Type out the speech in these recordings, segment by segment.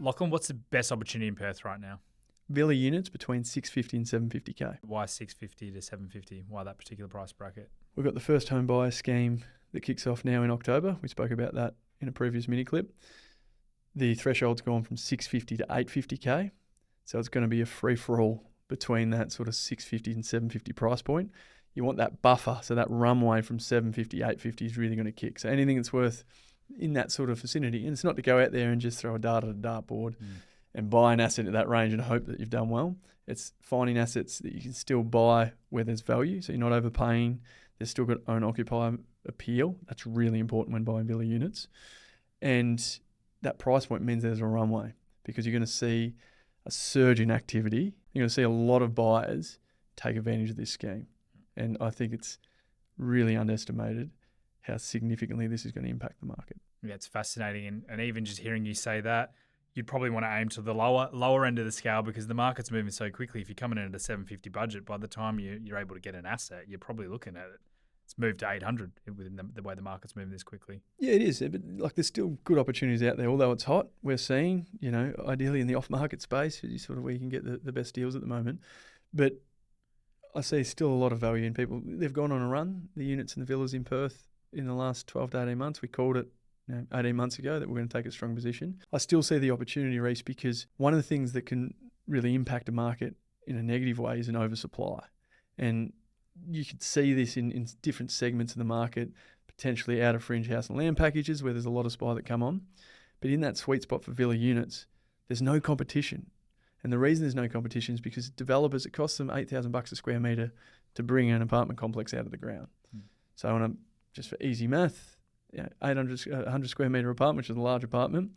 Lachlan, what's the best opportunity in Perth right now? Villa units between 650 and 750k. Why 650 to 750? Why that particular price bracket? We've got the first home buyer scheme that kicks off now in October. We spoke about that in a previous mini clip. The threshold's gone from 650 to 850k. So it's going to be a free-for-all between that sort of 650 and 750 price point. You want that buffer, so that runway from 750, 850 is really going to kick. So anything that's worth in that sort of vicinity, and it's not to go out there and just throw a dart at a dartboard and buy an asset at that range and hope that you've done well. It's finding assets that you can still buy where there's value, so you're not overpaying. There's still got owner-occupier appeal. That's really important when buying villa units. And that price point means there's a runway because you're going to see a surge in activity. You're going to see a lot of buyers take advantage of this scheme. And I think it's really underestimated how significantly this is going to impact the market. Yeah, it's fascinating. And even just hearing you say that, you'd probably want to aim to the lower end of the scale because the market's moving so quickly. If you're coming in at a 750 budget, by the time you're able to get an asset, you're probably looking at it. It's moved to 800 within the way the market's moving this quickly. Yeah, it is. But like, there's still good opportunities out there. Although it's hot, we're seeing, ideally in the off-market space, is sort of where you can get the best deals at the moment. But I see still a lot of value in people. They've gone on a run, the units and the villas in Perth in the last 12 to 18 months. We called it 18 months ago that we're going to take a strong position. I still see the opportunity, Reece, because one of the things that can really impact a market in a negative way is an oversupply. And you could see this in different segments of the market, potentially out of fringe house and land packages where there's a lot of supply that come on. But in that sweet spot for villa units, there's no competition. And the reason there's no competition is because developers, it costs them $8,000 a square metre to bring an apartment complex out of the ground. So just for easy math, 100 square metre apartment, which is a large apartment,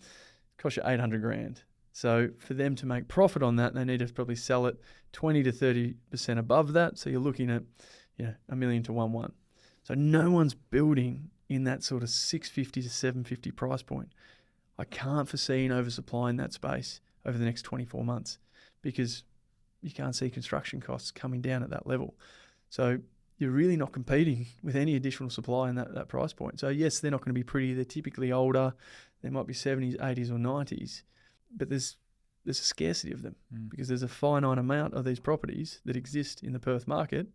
costs you $800,000. So for them to make profit on that, they need to probably sell it 20 to 30% above that. So you're looking at, $1 million to 1.1. So no one's building in that sort of 650 to 750 price point. I can't foresee an oversupply in that space over the next 24 months because you can't see construction costs coming down at that level. So you're really not competing with any additional supply in that price point. So yes, they're not going to be pretty. They're typically older. They might be 70s, 80s or 90s. But there's a scarcity of them because there's a finite amount of these properties that exist in the Perth market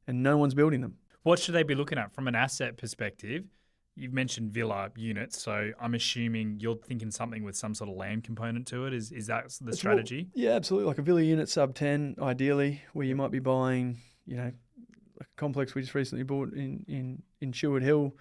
and no one's building them. What should they be looking at from an asset perspective? You've mentioned villa units, so I'm assuming you're thinking something with some sort of land component to it. Is that the strategy? Yeah, absolutely. Like a villa unit sub 10, ideally, where you might be buying, like a complex we just recently bought in Cheward Hill.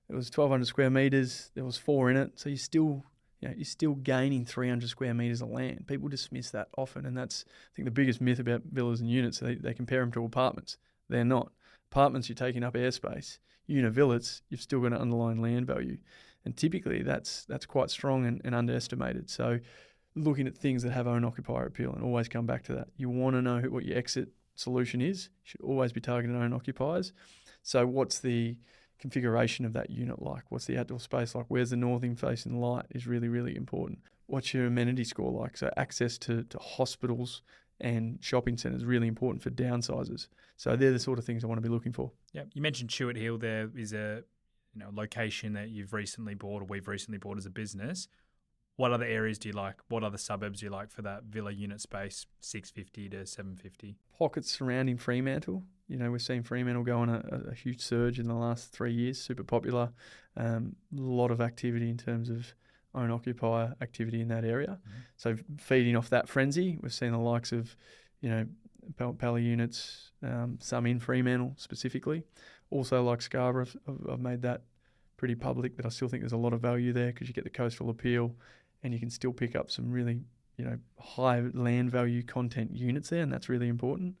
It was 1,200 square metres. There was 4 in it. So you're still gaining 300 square metres of land. People dismiss that often, and that's, I think, the biggest myth about villas and units. They compare them to apartments. They're not. Apartments, you're taking up airspace. Villas, you've still got an underlying land value. And typically that's quite strong and underestimated. So looking at things that have owner-occupier appeal, and always come back to that. You want to know what your exit solution is. You should always be targeting owner-occupiers. So what's the configuration of that unit like? What's the outdoor space like? Where's the northern facing light is really, really important. What's your amenity score like? So access to hospitals and shopping centres is really important for downsizers. So they're the sort of things I want to be looking for. Yeah, you mentioned Cheward Hill. There is a location that you've recently bought or we've recently bought as a business. What other areas do you like? What other suburbs do you like for that villa unit space, 650 to 750? Pockets surrounding Fremantle. We're seeing Fremantle go on a huge surge in the last 3 years, super popular. A lot of activity in terms of owner-occupier activity in that area. So feeding off that frenzy, we've seen the likes of, Pally units, some in Fremantle specifically. Also like Scarborough, I've made that pretty public that I still think there's a lot of value there because you get the coastal appeal and you can still pick up some really, high land value content units there, and that's really important.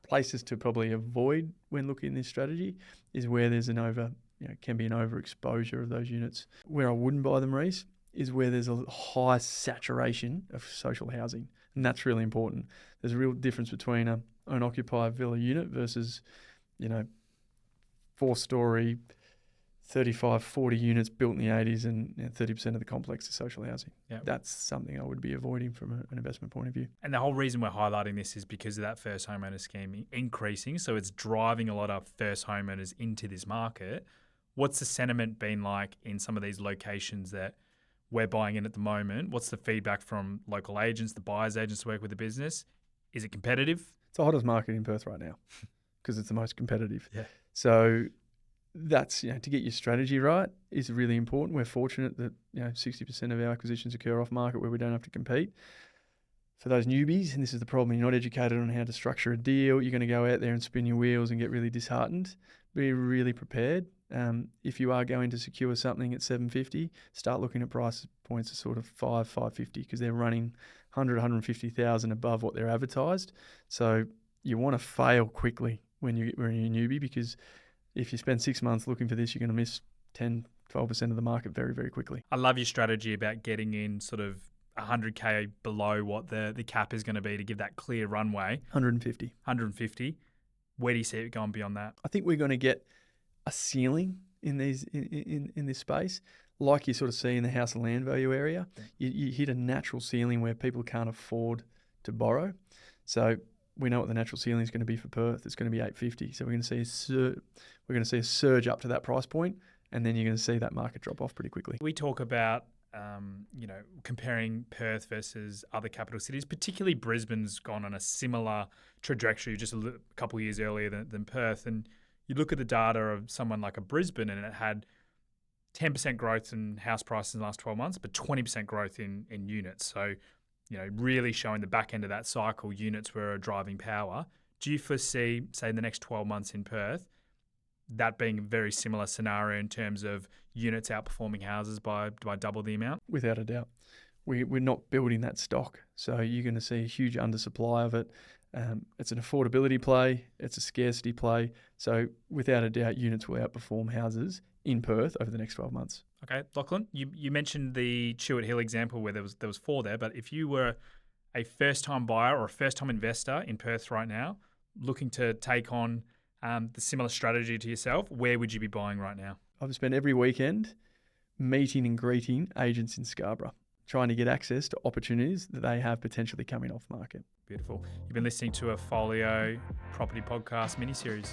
Places to probably avoid when looking at this strategy is where there's can be an overexposure of those units. Where I wouldn't buy them, Reece, is where there's a high saturation of social housing, and that's really important. There's a real difference between an owner-occupier villa unit versus, 4-storey, 35, 40 units built in the 80s and 30% of the complex is social housing. Yep. That's something I would be avoiding from an investment point of view. And the whole reason we're highlighting this is because of that first homeowner scheme increasing. So it's driving a lot of first homeowners into this market. What's the sentiment been like in some of these locations that we're buying in at the moment. What's the feedback from local agents, the buyers agents who work with the business? Is it competitive? It's the hottest market in Perth right now because it's the most competitive. Yeah. So that's, to get your strategy right is really important. We're fortunate that, 60% of our acquisitions occur off market where we don't have to compete. For those newbies, and this is the problem, you're not educated on how to structure a deal. You're going to go out there and spin your wheels and get really disheartened. Be really prepared. If you are going to secure something at 750, start looking at price points of sort of 550 because they're running 150,000 above what they're advertised. So you want to fail quickly when you're a newbie, because if you spend 6 months looking for this, you're going to miss 10, 12% of the market very, very quickly. I love your strategy about getting in sort of 100K below what the cap is going to be to give that clear runway. 150. Where do you see it going beyond that? I think we're going to get a ceiling in this space, like you sort of see in the house and land value area. You hit a natural ceiling where people can't afford to borrow. So we know what the natural ceiling is going to be for Perth. It's going to be 850. So we're going to see a surge up to that price point, and then you're going to see that market drop off pretty quickly. We talk about comparing Perth versus other capital cities, particularly Brisbane's gone on a similar trajectory just a couple of years earlier than Perth. And you look at the data of someone like a Brisbane, and it had 10% growth in house prices in the last 12 months, but 20% growth in units. So, really showing the back end of that cycle, units were a driving power. Do you foresee, say, in the next 12 months in Perth, that being a very similar scenario in terms of units outperforming houses by double the amount? Without a doubt. We're not building that stock. So you're going to see a huge undersupply of it. It's an affordability play. It's a scarcity play. So without a doubt, units will outperform houses in Perth over the next 12 months. Okay, Lachlan, you mentioned the Chewett Hill example where there was 4 there, but if you were a first-time buyer or a first-time investor in Perth right now, looking to take on the similar strategy to yourself, where would you be buying right now? I've spent every weekend meeting and greeting agents in Scarborough, trying to get access to opportunities that they have potentially coming off market. Beautiful. You've been listening to a Folio Property Podcast mini-series.